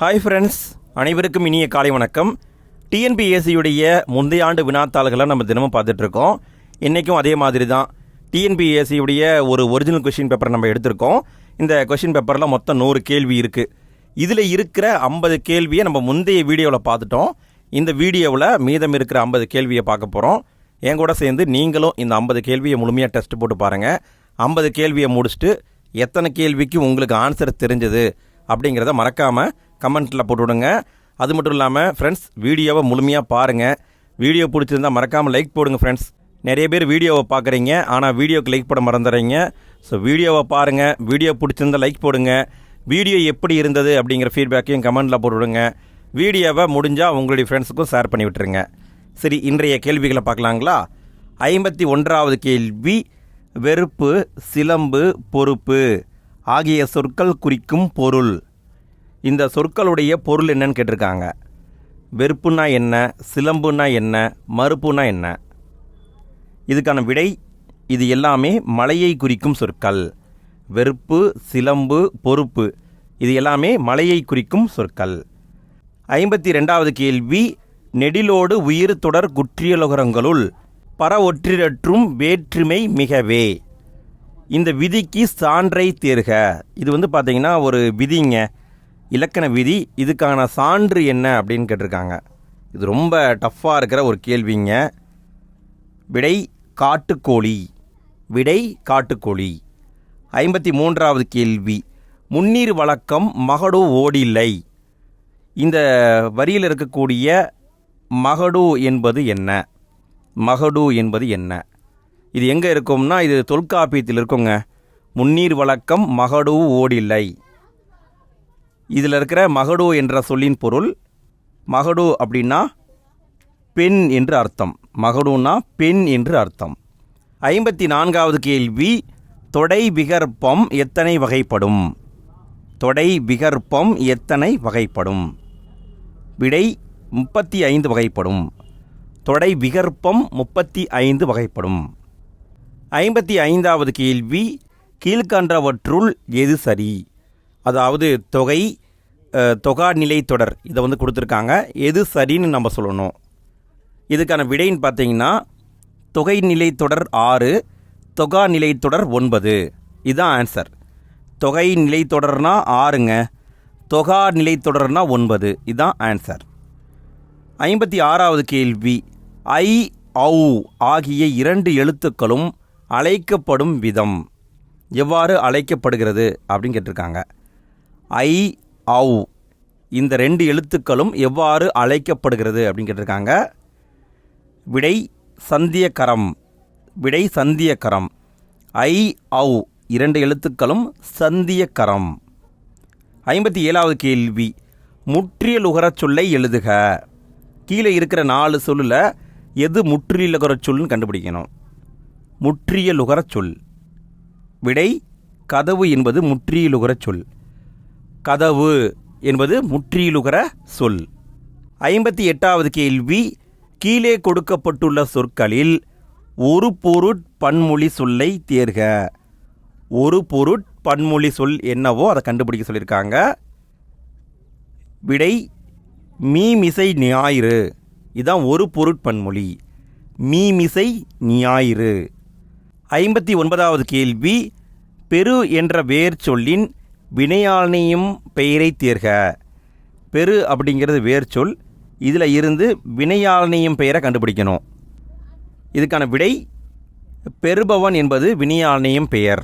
Hi friends, அனைவருக்கும் இனிய காலை வணக்கம். டிஎன்பிஎஸ்சியுடைய முந்தைய ஆண்டு வினாத்தாள்களை நம்ம தினமும் பார்த்துட்ருக்கோம். இன்றைக்கும் அதே மாதிரி தான் டிஎன்பிஎஸ்சியுடைய ஒரு ஒரிஜினல் கொஷின் பேப்பரை நம்ம எடுத்திருக்கோம். இந்த கொஷின் பேப்பரில் மொத்தம் 100 கேள்வி இருக்குது. இதில் இருக்கிற 50 கேள்வியை நம்ம முந்தைய வீடியோவில் பார்த்துட்டோம். இந்த வீடியோவில் மீதம் இருக்கிற 50 கேள்வியை பார்க்க போகிறோம். என் கூட சேர்ந்து நீங்களும் இந்த 50 கேள்வியை முழுமையாக டெஸ்ட் போட்டு பாருங்கள். 50 கேள்வியை முடிச்சுட்டு எத்தனை கேள்விக்கு உங்களுக்கு ஆன்சர் தெரிஞ்சது அப்படிங்கிறத மறக்காமல் கமெண்ட்டில் போட்டுவிடுங்க. அது மட்டும் இல்லாமல் ஃப்ரெண்ட்ஸ், வீடியோவை முழுமையாக பாருங்கள். வீடியோ பிடிச்சிருந்தால் மறக்காமல் லைக் போடுங்க ஃப்ரெண்ட்ஸ். நிறைய பேர் வீடியோவை பார்க்குறீங்க, ஆனால் வீடியோக்கு லைக் போட மறந்துடுறீங்க. ஸோ வீடியோவை பாருங்கள், வீடியோ பிடிச்சிருந்தால் லைக் போடுங்க. வீடியோ எப்படி இருந்தது அப்படிங்கிற ஃபீட்பேக்கையும் கமெண்ட்டில் போட்டுவிடுங்க. வீடியோவை முடிஞ்சால் உங்களுடைய ஃப்ரெண்ட்ஸுக்கும் ஷேர் பண்ணி விட்டுருங்க. சரி, இன்றைய கேள்விகளை பார்க்கலாங்களா? 51வது கேள்வி, வெறுப்பு, சிலம்பு, பொறுப்பு ஆகிய சொற்கள் குறிக்கும் பொருள். இந்த சொற்களுடைய பொருள் என்னன்னு கேட்டிருக்காங்க. வெறுப்புனா என்ன, சிலம்புனா என்ன, மறுப்புனா என்ன? இதுக்கான விடை, இது எல்லாமே மலையை குறிக்கும் சொற்கள். வெறுப்பு, சிலம்பு, பொறுப்பு இது எல்லாமே மலையை குறிக்கும் சொற்கள். 52வது கேள்வி, நெடிலோடு உயிர் தொடர் குற்றியலுகரங்களுள் பர ஒற்றிரற்றும் வேற்றுமை மிகவே. இந்த விதிக்கு சான்றை தேர்க. இது பார்த்தீங்கன்னா ஒரு விதிங்க, இலக்கண விதி. இதுக்கான சான்று என்ன அப்படின்னு கேட்டிருக்காங்க. இது ரொம்ப டஃப்பாக இருக்கிற ஒரு கேள்விங்க. விடை காட்டுக்கோழி. விடை காட்டுக்கோழி. 53வது கேள்வி, முன்னீர் வழக்கம் மகடு ஓடில்லை. இந்த வரியில் இருக்கக்கூடிய மகடு என்பது என்ன? மகடு என்பது என்ன? இது எங்கே இருக்கும்னா, இது தொல்காப்பியத்தில் இருக்குங்க. முன்னீர் வழக்கம் மகடு ஓடில்லை. இதில் இருக்கிற மகடு என்ற சொல்லின் பொருள், மகடு அப்படின்னா பெண் என்று அர்த்தம். மகடுனா பெண் என்று அர்த்தம். 54வது கேள்வி, தொடை விகற்பம் எத்தனை வகைப்படும்? தொடை விகற்பம் எத்தனை வகைப்படும்? விடை 35 வகைப்படும். தொடை விகற்பம் 35 வகைப்படும். 55வது கேள்வி, கீழ்கண்டவற்றுள் எது சரி? அதாவது தொகை, தொகா நிலை தொடர் இதை கொடுத்துருக்காங்க. எது சரின்னு நம்ம சொல்லணும். இதுக்கான விடைன்னு பார்த்தீங்கன்னா, தொகை நிலை தொடர் 6, தொகா நிலை தொடர் 9. இதுதான் ஆன்சர். தொகை நிலை தொடர்னா 6ங்க, தொகா நிலை தொடர்னா 9. இதுதான் ஆன்சர். 56வது கேள்வி, ஐ, ஔ ஆகிய 2 எழுத்துக்களும் அழைக்கப்படும் விதம் எவ்வாறு அழைக்கப்படுகிறது அப்படின்னு கேட்டிருக்காங்க. ஐ, ஔ இந்த 2 எழுத்துக்களும் எவ்வாறு அழைக்கப்படுகிறது அப்படின்னு கேட்டிருக்காங்க. விடை சந்தியக்கரம். விடை சந்தியக்கரம். ஐ, ஔ 2 எழுத்துக்களும் சந்தியக்கரம். 57வது கேள்வி, முற்றியலுகரச் சொல்லை எழுதுக. கீழே இருக்கிற 4 சொல்லில் எது முற்றியலுகரச் சொல்லுன்னு கண்டுபிடிக்கணும். முற்றியலுகரச் சொல். விடை கதவு என்பது முற்றியலுகரச் சொல். கதவு என்பது முற்றியலுகர சொல். 58வது கேள்வி, கீழே கொடுக்கப்பட்டுள்ள சொற்களில் ஒரு பொருட்பன்மொழி சொல்லை தேர்க. ஒரு பொருட்பன்மொழி சொல் என்னவோ அதை கண்டுபிடிக்க சொல்லியிருக்காங்க. விடை மீமிசை ஞாயிறு. இதுதான் ஒரு பொருட்பன்மொழி. மீமிசை ஞாயிறு. 59வது கேள்வி, பெரு என்ற வேர் சொல்லின் வினையாளனையும் பெயரை தேர்க. பெரு அப்படிங்கிறது வேர் சொல். இதில் இருந்து வினையாளனையும் பெயரை கண்டுபிடிக்கணும். இதுக்கான விடை பெறுபவன் என்பது வினையாளனையும் பெயர்.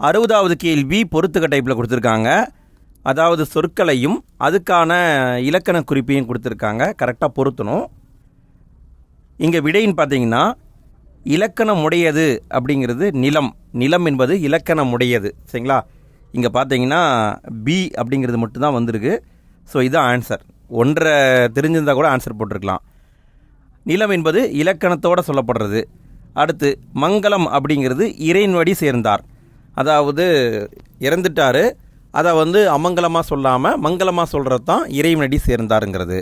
60வது கேள்வி பொறுத்துக்க டைப்பில் கொடுத்துருக்காங்க. அதாவது சொற்களையும் அதுக்கான இலக்கண குறிப்பையும் கொடுத்துருக்காங்க. கரெக்டாக பொருத்தணும். இங்கே விடைன்னு பார்த்தீங்கன்னா, இலக்கணமுடையது அப்படிங்கிறது நிலம். நிலம் என்பது இலக்கணமுடையது. சரிங்களா? இங்கே பார்த்தீங்கன்னா பி அப்படிங்கிறது மட்டும்தான் வந்திருக்கு. ஸோ இதுதான் ஆன்சர். ஒன்றை தெரிஞ்சிருந்தால் கூட ஆன்சர் போட்டிருக்கலாம். நிலம் என்பது இலக்கணத்தோடு சொல்லப்படுறது. அடுத்து மங்களம் அப்படிங்கிறது இறைவனடி சேர்ந்தார். அதாவது இறந்துட்டார், அதை அமங்கலமாக சொல்லாமல் மங்களமாக சொல்கிறது தான் இறைவனடி சேர்ந்தாருங்கிறது.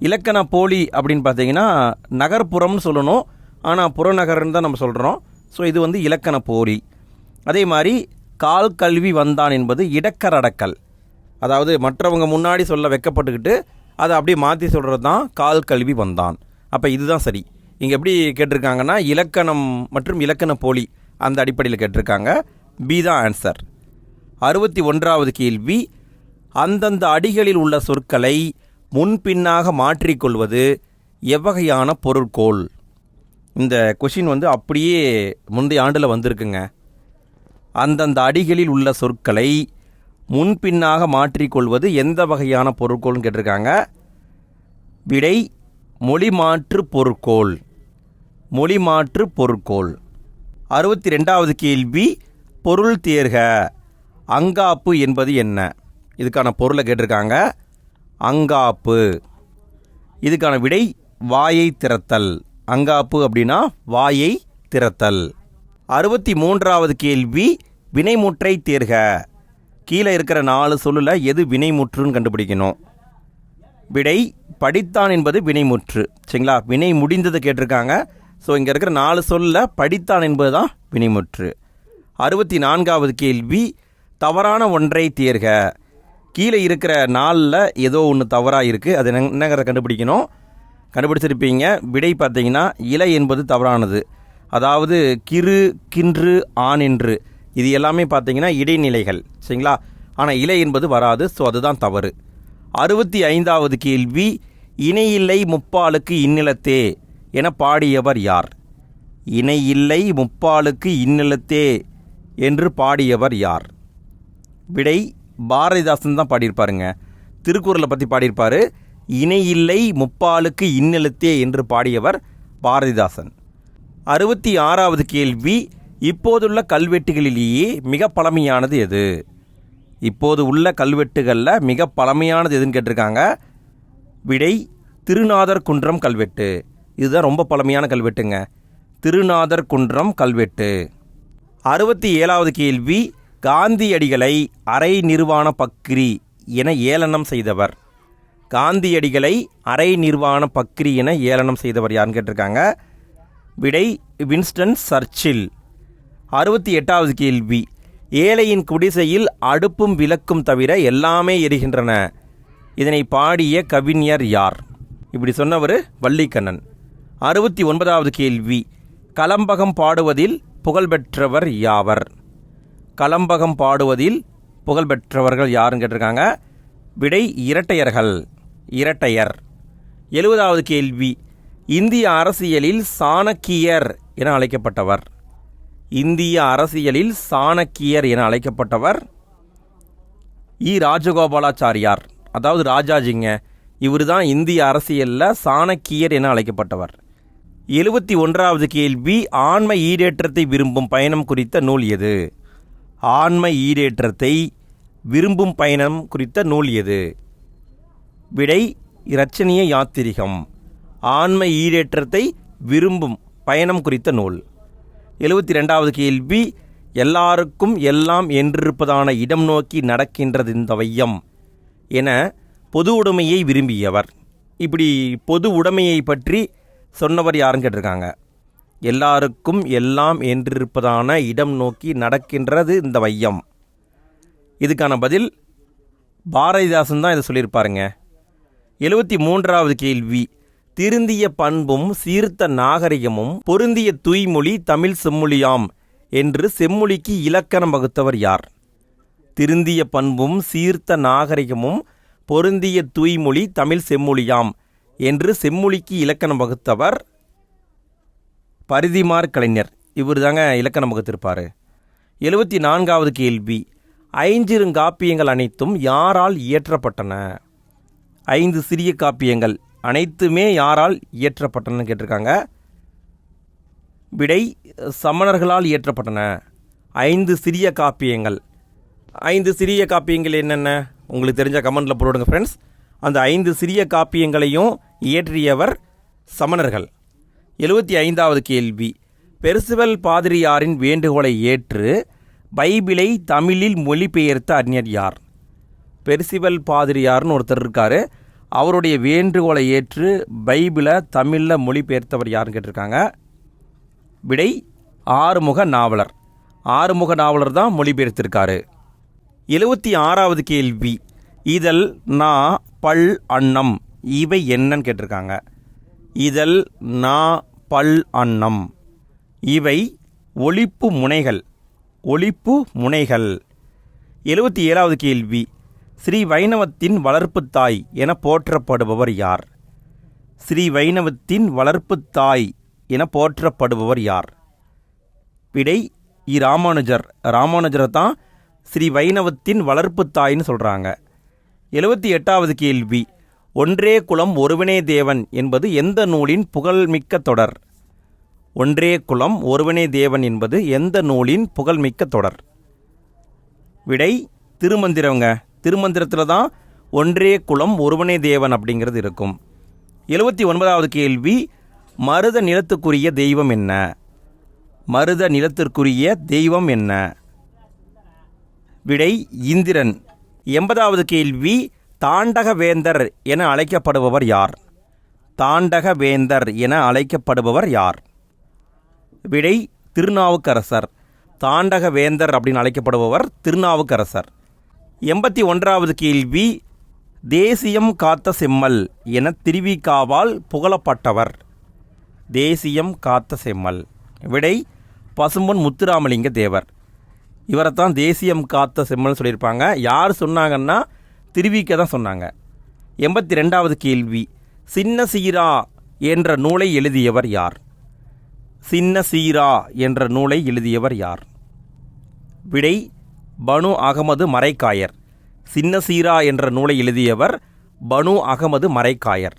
இலக்கண போலி அப்படின்னு பார்த்தீங்கன்னா நகர்ப்புறம்னு சொல்லணும், ஆனால் புறநகர்ன்னு தான் நம்ம சொல்கிறோம். ஸோ இது இலக்கண போலி. அதே மாதிரி கால் கல்வி வந்தான் என்பது இடக்கரடக்கல். அதாவது மற்றவங்க முன்னாடி சொல்ல வெக்கப்பட்டுக்கிட்டு அதை அப்படியே மாற்றி சொல்கிறது தான் கால் கல்வி வந்தான். அப்போ இதுதான் சரி. இங்கே எப்படி கேட்டிருக்காங்கன்னா இலக்கணம் மற்றும் இலக்கண போலி அந்த அடிப்படையில் கேட்டிருக்காங்க. பி தான் ஆன்சர். 61வது கேள்வி, அந்தந்த அடிகளில் உள்ள சொற்களை முன்பின்னாக மாற்றிக்கொள்வது எவ்வகையான பொருட்கோள்? இந்த கொஷின் அப்படியே முந்தைய ஆண்டில் வந்திருக்குங்க. அந்தந்த அடிகளில் உள்ள சொற்களை முன்பின்னாக மாற்றிக்கொள்வது எந்த வகையான பொருட்கோள்னு கேட்டிருக்காங்க. விடை மொழிமாற்று பொருட்கோள். மொழிமாற்று பொருட்கோள். 62வது கேள்வி, பொருள் தேர்க. அங்காப்பு என்பது என்ன? இதுக்கான பொருளை கேட்டிருக்காங்க. அங்காப்பு. இதுக்கான விடை வாயை திறத்தல். அங்காப்பு அப்படின்னா வாயை திறத்தல். 63வது கேள்வி, வினைமுற்றை தேர்க. கீழே இருக்கிற 4 சொல்லில் எது வினைமுற்றுன்னு கண்டுபிடிக்கணும். விடை படித்தான் என்பது வினைமுற்று. சரிங்களா? வினை முடிந்தது கேட்டிருக்காங்க. ஸோ இங்கே இருக்கிற 4 சொல்லில் படித்தான் என்பது தான் வினைமுற்று. 64வது கேள்வி, தவறான ஒன்றை தேர்க. கீழே இருக்கிற 4ல் ஏதோ ஒன்று தவறாக இருக்குது. அது என்னங்கிறத கண்டுபிடிக்கணும். கண்டுபிடிச்சிருப்பீங்க. விடை பார்த்தீங்கன்னா இலை என்பது தவறானது. அதாவது கிறு, கின்று, ஆண் என்று இது எல்லாமே பார்த்தீங்கன்னா இடைநிலைகள். சரிங்களா? ஆனால் இலை என்பது வராது. ஸோ அதுதான் தவறு. 65வது கேள்வி, இணையில்லை முப்பாலுக்கு இந்நிலத்தே என பாடியவர் யார்? இணையில்லை முப்பாலுக்கு இந்நிலத்தே என்று பாடியவர் யார்? விடை பாரதிதாசன் தான் பாடியிருப்பாருங்க. திருக்குறளை பற்றி பாடியிருப்பார். இணையில்லை முப்பாலுக்கு இந்நிலத்தே என்று பாடியவர் பாரதிதாசன். 66வது கேள்வி, இப்போதுள்ள கல்வெட்டுகளிலேயே மிக பழமையானது எது? இப்போது உள்ள கல்வெட்டுகளில் மிக பழமையானது எதுன்னு கேட்டிருக்காங்க. விடை திருநாதர் குன்றம் கல்வெட்டு. இதுதான் ரொம்ப பழமையான கல்வெட்டுங்க. திருநாதர் குன்றம் கல்வெட்டு. 67வது கேள்வி, காந்தியடிகளை அரை நிர்வாண பக்ரி என ஏளனம் செய்தவர். காந்தியடிகளை அரை நிர்வாண பக்ரி என ஏளனம் செய்தவர் யாருன்னு கேட்டிருக்காங்க. விடை வின்ஸ்டன் சர்ச்சில். 68வது கேள்வி, ஏழையின் குடிசையில் அடுப்பும் விளக்கும் தவிர எல்லாமே எரிகின்றன. இதனை பாடிய கவிஞர் யார்? இப்படி சொன்னவர் வள்ளிக்கண்ணன். 69வது கேள்வி, கலம்பகம் பாடுவதில் புகழ்பெற்றவர் யாவர்? கலம்பகம் பாடுவதில் புகழ்பெற்றவர்கள் யாருன்னு கேட்டிருக்காங்க. விடை இரட்டையர்கள். இரட்டையர். 70வது கேள்வி, இந்திய அரசியலில் சாணக்கியர் என அழைக்கப்பட்டவர். இந்திய அரசியலில் சாணக்கியர் என அழைக்கப்பட்டவர் ராஜகோபாலாச்சாரியார். அதாவது ராஜாஜிங்க. இவர் தான் இந்திய அரசியலில் சாணக்கியர் என அழைக்கப்பட்டவர். 71வது கேள்வி, ஆன்ம ஈடேற்றத்தை விரும்பும் பயணம் குறித்த நூல் எது? ஆன்ம ஈடேற்றத்தை விரும்பும் பயணம் குறித்த நூல் எது? விடை இரட்சணிய யாத்திரிகம். ஆன்ம ஈடேற்றத்தை விரும்பும் பயணம் குறித்த நூல். 72வது கேள்வி, எல்லாருக்கும் எல்லாம் என்றிருப்பதான இடம் நோக்கி நடக்கின்றது இந்த வையம் என பொது உடைமையை விரும்பியவர். இப்படி பொது உடைமையை பற்றி சொன்னவர் யாருன்னு கேட்டிருக்காங்க. எல்லாருக்கும் எல்லாம் என்றிருப்பதான இடம் நோக்கி நடக்கின்றது இந்த வையம். இதுக்கான பதில் பாரதிதாசன் தான் இதை சொல்லியிருப்பாருங்க. 73வது கேள்வி, திருந்திய பண்பும் சீர்த்த நாகரிகமும் பொருந்திய தூய்மொழி தமிழ் செம்மொழியாம் என்று செம்மொழிக்கு இலக்கணம் வகுத்தவர் யார்? திருந்திய பண்பும் சீர்த்த நாகரிகமும் பொருந்திய தூய்மொழி தமிழ் செம்மொழியாம் என்று செம்மொழிக்கு இலக்கணம் வகுத்தவர் பரிதிமார் கலைஞர். இவர் தாங்க இலக்கணம் வகுத்திருப்பார். 74வது கேள்வி, ஐஞ்சிறுங்காப்பியங்கள் அனைத்தும் யாரால் இயற்றப்பட்டன? 5 சிறிய காப்பியங்கள் அனைத்துமே யாரால் இயற்றப்பட்டன கேட்டிருக்காங்க. விடை சமணர்களால் இயற்றப்பட்டன. 5 சிறிய காப்பியங்கள். 5 சிறிய காப்பியங்கள் என்னென்ன உங்களுக்கு தெரிஞ்ச கமெண்டில் போடுங்க ஃப்ரெண்ட்ஸ். அந்த 5 சிறிய காப்பியங்களையும் இயற்றியவர் சமணர்கள். 75வது கேள்வி, பெர்சிவல் பாதிரியாரின் வேண்டுகோளை ஏற்று பைபிளை தமிழில் மொழிபெயர்த்த அறிஞர் யார்? பெர்சிவல் பாதிரியார்னு ஒருத்தர் இருக்கார். அவருடைய வேண்டுகோளை ஏற்று பைபிளை தமிழில் மொழிபெயர்த்தவர் யாருன்னு கேட்டிருக்காங்க. விடை ஆறுமுக நாவலர். ஆறுமுக நாவலர் தான் மொழிபெயர்த்திருக்காரு. 76வது கேள்வி, இதழ் நா பல் அன்னம் இவை என்னன்னு கேட்டிருக்காங்க. இதழ் நா பல் அன்னம் இவை ஒலிப்பு முனைகள். ஒலிப்பு முனைகள். 77வது கேள்வி. ஸ்ரீ வைணவத்தின் வளர்ப்பு தாய் என போற்றப்படுபவர் யார்? ஸ்ரீ வைணவத்தின் வளர்ப்பு தாய் என போற்றப்படுபவர் யார்? விடை ராமானுஜர். ராமானுஜரை தான் ஸ்ரீ வைணவத்தின் வளர்ப்பு தாயின்னு சொல்கிறாங்க. 78வது கேள்வி. ஒன்றே குலம் ஒருவனே தேவன் என்பது எந்த நூலின் புகழ்மிக்க தொடர்? ஒன்றே குலம் ஒருவனே தேவன் என்பது எந்த நூலின் புகழ்மிக்க தொடர்? விடை திருமந்திரங்க. திருமந்திரத்தில் தான் ஒன்றே குலம் ஒருவனே தேவன் அப்படிங்கிறது இருக்கும். 79வது கேள்வி. மருத நிலத்துக்குரிய தெய்வம் என்ன? மருத நிலத்திற்குரிய தெய்வம் என்ன? விடை இந்திரன். 80வது கேள்வி. தாண்டக வேந்தர் என அழைக்கப்படுபவர் யார்? தாண்டக வேந்தர் என அழைக்கப்படுபவர் யார்? விடை திருநாவுக்கரசர். தாண்டக வேந்தர் அப்படின்னு அழைக்கப்படுபவர் திருநாவுக்கரசர். 81வது கேள்வி. தேசியம் காத்த செம்மல் என திருவிக்காவால் புகழப்பட்டவர்? தேசியம் காத்த செம்மல். விடை பசும்பொன் முத்துராமலிங்க தேவர். இவரைத்தான் தேசியம் காத்த செம்மல் சொல்லியிருப்பாங்க. யார் சொன்னாங்கன்னா திருவிக்க தான் சொன்னாங்க. 82வது கேள்வி. சின்ன சீரா என்ற நூலை எழுதியவர் யார்? சின்ன சீரா என்ற நூலை எழுதியவர் யார்? விடை பனு அகமது மரைக்காயர். சின்ன சீரா என்ற நூலை எழுதியவர் பனு அகமது மரைக்காயர்.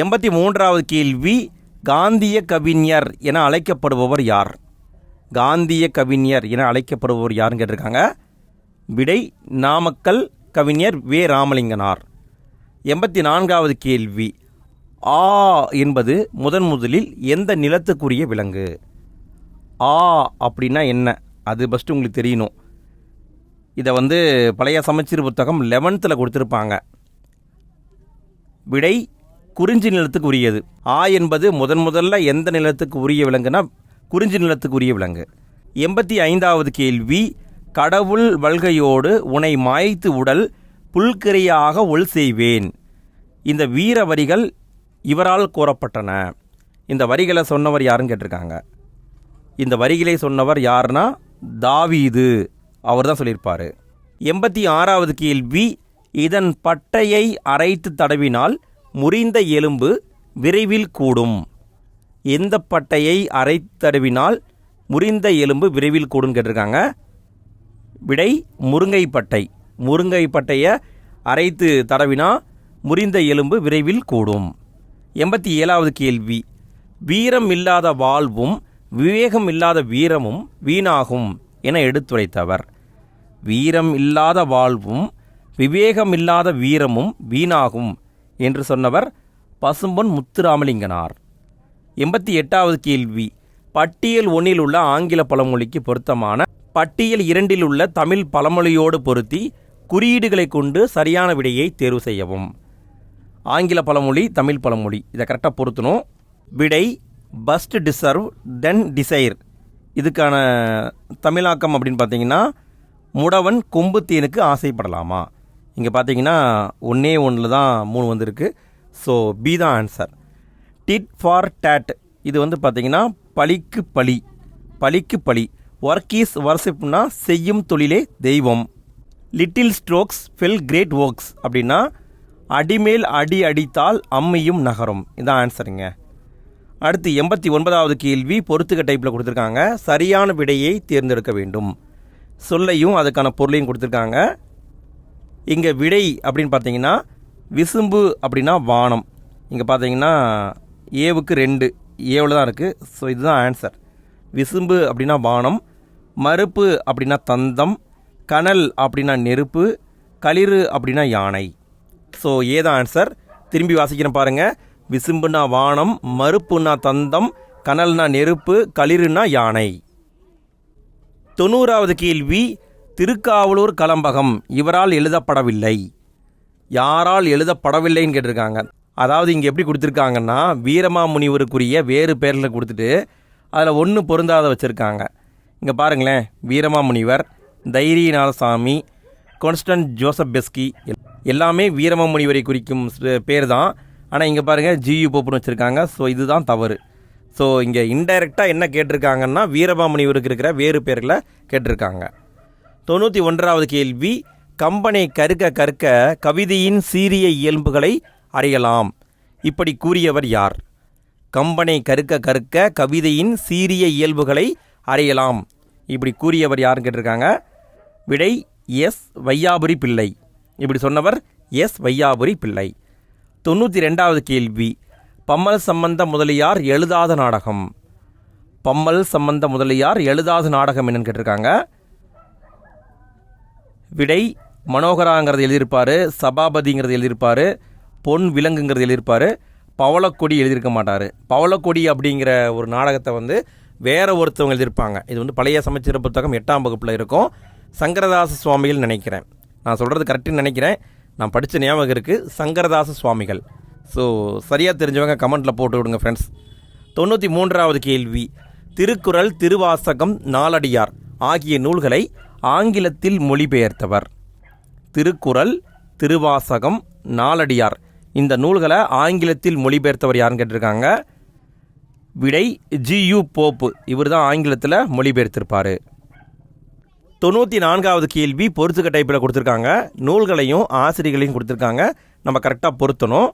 83வது கேள்வி. காந்திய கவிஞர் என அழைக்கப்படுபவர் யார்? காந்திய கவிஞர் என அழைக்கப்படுபவர் யாருன்னு கேட்டிருக்காங்க. விடை நாமக்கல் கவிஞர் வே. ராமலிங்கனார். 84வது கேள்வி. ஆ என்பது முதலில் எந்த நிலத்துக்குரிய விலங்கு? ஆ அப்படின்னா என்ன? அது ஃபஸ்ட்டு உங்களுக்கு தெரியணும். இதை பழைய சமச்சீர் புத்தகம் 11th கொடுத்துருப்பாங்க. விடை குறிஞ்சி நிலத்துக்கு உரியது. ஆ என்பது முதல்ல எந்த நிலத்துக்கு உரிய விலங்குனா குறிஞ்சி நிலத்துக்கு உரிய விலங்கு. 85வது கேள்வி. கடவுள் வல்கையோடு உனை மாய்த்து உடல் புல்கிரையாக ஒல் செய்வேன். இந்த வீர வரிகள் இவரால் கூறப்பட்டன. இந்த வரிகளை சொன்னவர் யாருன்னு கேட்டிருக்காங்க. இந்த வரிகளை சொன்னவர் யாருன்னா தாவீது. அவர் தான் சொல்லியிருப்பார். 86வது கேள்வி. இதன் பட்டையை அரைத்து தடவினால் முறிந்த எலும்பு விரைவில் கூடும். எந்த பட்டையை அரைத்து தடவினால் முறிந்த எலும்பு விரைவில் கூடும் கேட்டிருக்காங்க. விடை முருங்கை பட்டை. முருங்கை பட்டையை அரைத்து தடவினா முறிந்த எலும்பு விரைவில் கூடும். 87வது கேள்வி. வீரம் இல்லாத வாழ்வும் விவேகம் இல்லாத வீரமும் வீணாகும் என எடுத்துரைத்தவர்? வீரம் இல்லாத வாழ்வும் விவேகம் இல்லாத வீரமும் வீணாகும் என்று சொன்னவர் பசும்பொன் முத்துராமலிங்கனார். 88வது கேள்வி. பட்டியல் 1 உள்ள ஆங்கில பழமொழிக்கு பொருத்தமான பட்டியல் 2 உள்ள தமிழ் பழமொழியோடு பொருத்தி குறியீடுகளை கொண்டு சரியான விடையை தேர்வு செய்யவும். ஆங்கில பழமொழி, தமிழ் பழமொழி, இதை கரெக்டாக பொருத்தணும். விடை பஸ்ட் டிசர்வ் தென் டிசைர். இதுக்கான தமிழாக்கம் அப்படின்னு பார்த்தீங்கன்னா முடவன் கொம்பு தேனுக்கு ஆசைப்படலாமா. இங்கே பார்த்தீங்கன்னா 1 தான் 3 வந்திருக்கு. ஸோ பி தான் ஆன்சர். Did for date. இது பார்த்தீங்கன்னா பழிக்கு பழி. பழிக்கு பழி. ஒர்க் இஸ் வர்ஷிப்னா செய்யும் தொழிலே தெய்வம். Little strokes fell great works அப்படின்னா அடிமேல் அடி அடித்தால் அம்மையும் நகரும். இதான் ஆன்சருங்க. அடுத்து 89வது கேள்வி பொறுத்துக்க டைப்பில் கொடுத்துருக்காங்க. சரியான விடையை தேர்ந்தெடுக்க வேண்டும். சொல்லையும் அதுக்கான பொருளையும் கொடுத்துருக்காங்க. இங்கே விடை அப்படின்னு பார்த்தீங்கன்னா விசும்பு அப்படின்னா வானம். இங்கே பார்த்தீங்கன்னா ஏவுக்கு 2 ஏவில் தான் இருக்குது. ஸோ இதுதான் ஆன்சர். விசும்பு அப்படின்னா வானம், மறுப்பு அப்படின்னா தந்தம், கனல் அப்படின்னா நெருப்பு, களிறு அப்படின்னா யானை. ஸோ ஏதான் ஆன்சர். திரும்பி வாசிக்கிறேன் பாருங்கள். விசும்புனா வானம், மறுப்புனா தந்தம், கனல்னா நெருப்பு, களிறுனா யானை. 90வது கேள்வி. திருக்காவலூர் கலம்பகம் இவரால் எழுதப்படவில்லை. யாரால் எழுதப்படவில்லைன்னு கேட்டிருக்காங்க. அதாவது இங்கே எப்படி கொடுத்துருக்காங்கன்னா வீரமாமுனிவருக்குரிய வேறு பேரில் கொடுத்துட்டு அதில் 1 பொருந்தாத வச்சுருக்காங்க. இங்கே பாருங்களேன். வீரமாமுனிவர், தைரியநாதசாமி, கான்ஸ்டன்ட் ஜோசப் பெஸ்கி எல்லாமே வீரமாமுனிவரை குறிக்கும் பேர் தான். ஆனால் இங்கே பாருங்கள் ஜியு போப்புன்னு வச்சுருக்காங்க. ஸோ இதுதான் தவறு. ஸோ இங்கே இன்டைரக்டாக என்ன கேட்டிருக்காங்கன்னா வீரமாமுனிவருக்கு இருக்கிற வேறு பேர்களை கேட்டிருக்காங்க. 91வது கேள்வி, கம்பனை கற்க கற்க கவிதையின் சீரிய இயல்புகளை அறியலாம். இப்படி கூறியவர் யார்? கம்பனை கற்க கற்க கவிதையின் சீரிய இயல்புகளை அறியலாம். இப்படி கூறியவர் யாருன்னு கேட்டிருக்காங்க. விடை எஸ் வையாபுரி பிள்ளை. இப்படி சொன்னவர் எஸ் வையாபுரி பிள்ளை. 92வது கேள்வி, பம்மல் சம்பந்த முதலியார் எழுதாத நாடகம். பம்மல் சம்பந்த முதலியார் எழுதாத நாடகம் என்னன்னு கேட்டிருக்காங்க. விடை மனோகராங்கிறது எழுதியிருப்பார், சபாபதிங்கிறது எழுதியிருப்பார், பொன் விலங்குங்கிறது எழுதியிருப்பார், பவளக்கொடி எழுதியிருக்க மாட்டார். பவளக்கொடி அப்படிங்கிற ஒரு நாடகத்தை வந்து வேற ஒருத்தவங்க எழுதியிருப்பாங்க. இது வந்து பழைய சமச்சீர புத்தகம் 8ஆம் வகுப்பில் இருக்கும். சங்கரதாச சுவாமிகள் நினைக்கிறேன். நான் சொல்கிறது கரெக்டுன்னு நினைக்கிறேன். நான் படித்த ஞாபகம் இருக்குது, சங்கரதாச சுவாமிகள். ஸோ சரியாக தெரிஞ்சவங்க கமெண்ட்டில் போட்டு விடுங்க ஃப்ரெண்ட்ஸ். 93வது கேள்வி, திருக்குறள், திருவாசகம், நாலடியார் ஆகிய நூல்களை ஆங்கிலத்தில் மொழிபெயர்த்தவர். திருக்குறள், திருவாசகம், நாலடியார் இந்த நூல்களை ஆங்கிலத்தில் மொழிபெயர்த்தவர் யாருன்னு கேட்டிருக்காங்க. விடை ஜியு போப்பு. இவர் தான் ஆங்கிலத்தில் மொழிபெயர்த்திருப்பார். 94வது கேள்வி பொறுத்துக்க டைப்பில் கொடுத்துருக்காங்க. நூல்களையும் ஆசிரியர்களையும் கொடுத்துருக்காங்க. நம்ம கரெக்டாக பொருத்தணும்.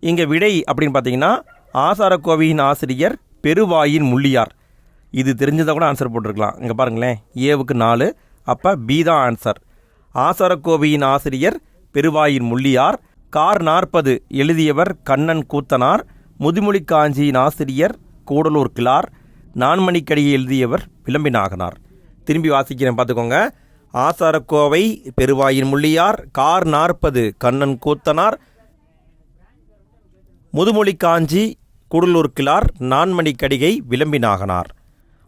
இங்கே விடை அப்படின்னு பார்த்தீங்கன்னா ஆசாரக்கோவையின் ஆசிரியர் பெருவாயின் முள்ளியார். இது தெரிஞ்சதாக கூட ஆன்சர் போட்டிருக்கலாம். இங்கே பாருங்களேன், ஏவுக்கு 4, அப்போ பி தான் ஆன்சர். ஆசாரக்கோவையின் ஆசிரியர் பெருவாயின் முள்ளியார். கார் 40 எழுதியவர் கண்ணன் கூத்தனார். முதுமொழி காஞ்சியின் ஆசிரியர் கூடலூர் கிளார். நான்மணிக்கடியை எழுதியவர் விளம்பிநாகனார். திரும்பி வாசிக்கிறேன் பார்த்துக்கோங்க. ஆசாரக்கோவை பெருவாயின் முள்ளியார், கார் 40 கண்ணன் கூத்தனார், முதுமொழி காஞ்சி கூடலூர் கிளார், நான்மணிக்கடிகை விளம்பிநாகனார்.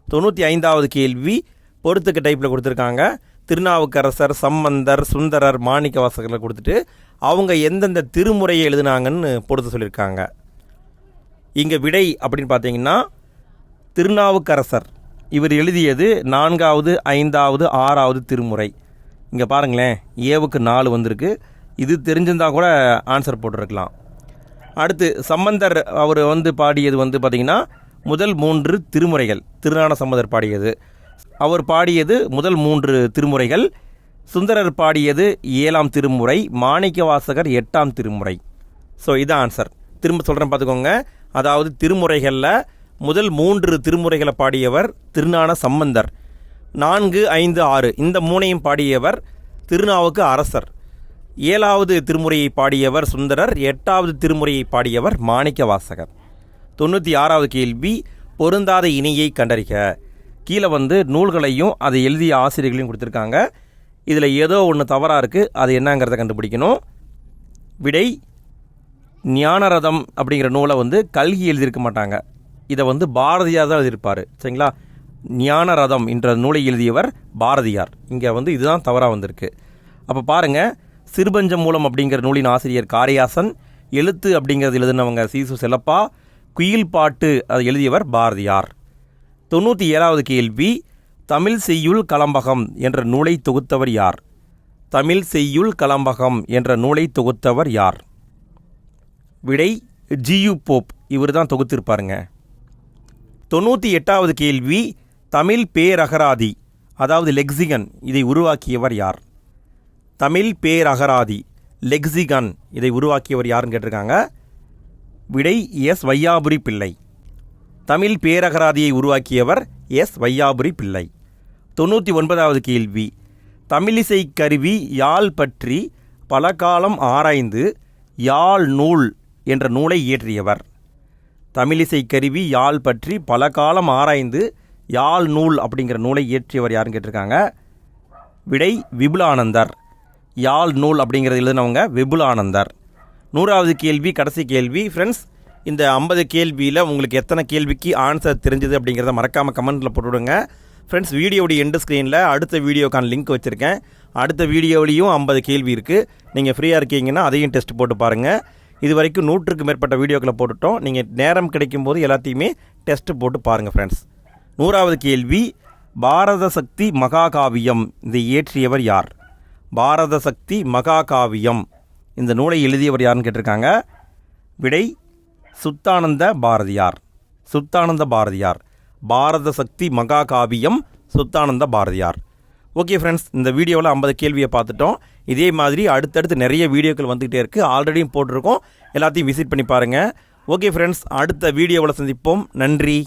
95வது கேள்வி பொறுத்துக்க டைப்பில் கொடுத்துருக்காங்க. திருநாவுக்கரசர், சம்பந்தர், சுந்தரர், மாணிக்க வாசகர்களை கொடுத்துட்டு அவங்க எந்தெந்த திருமுறையை எழுதினாங்கன்னு பொறுத்து சொல்லியிருக்காங்க. இங்கே விடை அப்படின்னு பார்த்தீங்கன்னா திருநாவுக்கரசர் இவர் எழுதியது 4வது, 5வது, 6வது திருமுறை. இங்கே பாருங்களேன், ஏவுக்கு 4 வந்திருக்கு. இது தெரிஞ்சிருந்தால் கூட ஆன்சர் போட்டிருக்கலாம். அடுத்து சம்பந்தர் அவர் வந்து பாடியது வந்து பார்த்திங்கன்னா முதல் 3 திருமுறைகள் திருஞான சம்பந்தர் பாடியது. அவர் பாடியது முதல் 3 திருமுறைகள். சுந்தரர் பாடியது 7ஆம் திருமுறை, மாணிக்க வாசகர் 8ஆம் திருமுறை. ஸோ இதான் ஆன்சர். திரும்ப சொல்கிறேன் பார்த்துக்கோங்க. அதாவது திருமுறைகளில் முதல் 3 திருமுறைகளை பாடியவர் திருஞான சம்பந்தர். 4, 5, 6 இந்த 3ஐயும் பாடியவர் திருநாவுக்கு அரசர். 7வது திருமுறையை பாடியவர் சுந்தரர். 8வது திருமுறையை பாடியவர் மாணிக்க வாசகர். 96வது கேள்வி பொருந்தாத இணையை கண்டறிக. கீழே வந்து நூல்களையும் அதை எழுதிய ஆசிரியர்களையும் கொடுத்துருக்காங்க. இதில் ஏதோ ஒன்று தவறாக இருக்குது, அது என்னங்கிறத கண்டுபிடிக்கணும். விடை ஞானரதம் அப்படிங்கிற நூலை வந்து கல்கி எழுதியிருக்க மாட்டாங்க. இதை வந்து பாரதியார் தான் எழுதியிருப்பார். சரிங்களா? ஞானரதம் என்ற நூலை எழுதியவர் பாரதியார். இங்கே வந்து இதுதான் தவறாக வந்திருக்கு. அப்போ பாருங்கள், சிறுபஞ்சம் மூலம் அப்படிங்கிற நூலின் ஆசிரியர் காரியாசன், எழுத்து அப்படிங்கிறது எழுதினவங்க சீசு செல்லப்பா, குயில் பாட்டு அதை எழுதியவர் பாரதியார். 97வது கேள்வி தமிழ் செய்யுள் கலம்பகம் என்ற நூலை தொகுத்தவர் யார்? தமிழ் செய்யுள் கலம்பகம் என்ற நூலை தொகுத்தவர் யார்? விடை ஜியு போப். இவர் தான் தொகுத்திருப்பாருங்க. 98வது கேள்வி தமிழ் பேரகராதி அதாவது லெக்சிகன் இதை உருவாக்கியவர் யார்? தமிழ் பேரகராதி லெக்சிகன் இதை உருவாக்கியவர் யாருன்னு கேட்டிருக்காங்க. விடை எஸ் வையாபுரி பிள்ளை. தமிழ் பேரகராதியை உருவாக்கியவர் எஸ் வையாபுரி பிள்ளை. 99வது கேள்வி தமிழிசை கருவி யாழ் பற்றி பல காலம் ஆராய்ந்து யாழ் நூல் என்ற நூலை இயற்றியவர். தமிழிசை கருவி யாழ் பற்றி பல காலம் ஆராய்ந்து யாழ் நூல் அப்படிங்கிற நூலை இயற்றியவர் யாருன்னு கேட்டிருக்காங்க. விடை விபுலானந்தர். யாழ் நூல் அப்படிங்கிறது எழுதினவங்க விபுலானந்தர். 100வது கேள்வி கடைசி கேள்வி. ஃப்ரெண்ட்ஸ், இந்த 50 கேள்வியில் உங்களுக்கு எத்தனை கேள்விக்கு ஆன்சர் தெரிஞ்சது அப்படிங்கிறத மறக்காமல் கமெண்ட்டில் போட்டுவிடுங்க. ஃப்ரெண்ட்ஸ், வீடியோடைய எண்டு ஸ்க்ரீனில் அடுத்த வீடியோக்கான லிங்க் வச்சுருக்கேன். அடுத்த வீடியோவிலையும் 50 கேள்வி இருக்குது. நீங்கள் ஃப்ரீயாக இருக்கீங்கன்னா அதையும் டெஸ்ட் போட்டு பாருங்கள். இது வரைக்கும் 100க்கு மேற்பட்ட வீடியோக்களை போட்டுட்டோம். நீங்கள் நேரம் கிடைக்கும்போது எல்லாத்தையுமே டெஸ்ட்டு போட்டு பாருங்கள் ஃப்ரெண்ட்ஸ். 100வது கேள்வி பாரத சக்தி மகாகாவியம் இதை இயற்றியவர் யார்? பாரத சக்தி மகாகாவியம் இந்த நூலை எழுதியவர் யாருன்னு கேட்டிருக்காங்க. விடை சுத்தானந்த பாரதியார். சுத்தானந்த பாரதியார். பாரத சக்தி மகாகாவியம் சுத்தானந்த பாரதியார். ஓகே ஃப்ரெண்ட்ஸ், இந்த வீடியோவில் 50 கேள்வியை பார்த்துட்டோம். இதே மாதிரி அடுத்தடுத்து நிறைய வீடியோக்கள் வந்துகிட்டே இருக்குது. ஆல்ரெடியும் போட்டிருக்கோம். எல்லாத்தையும் விசிட் பண்ணி பாருங்கள். ஓகே ஃப்ரெண்ட்ஸ், அடுத்த வீடியோவில் சந்திப்போம். நன்றி.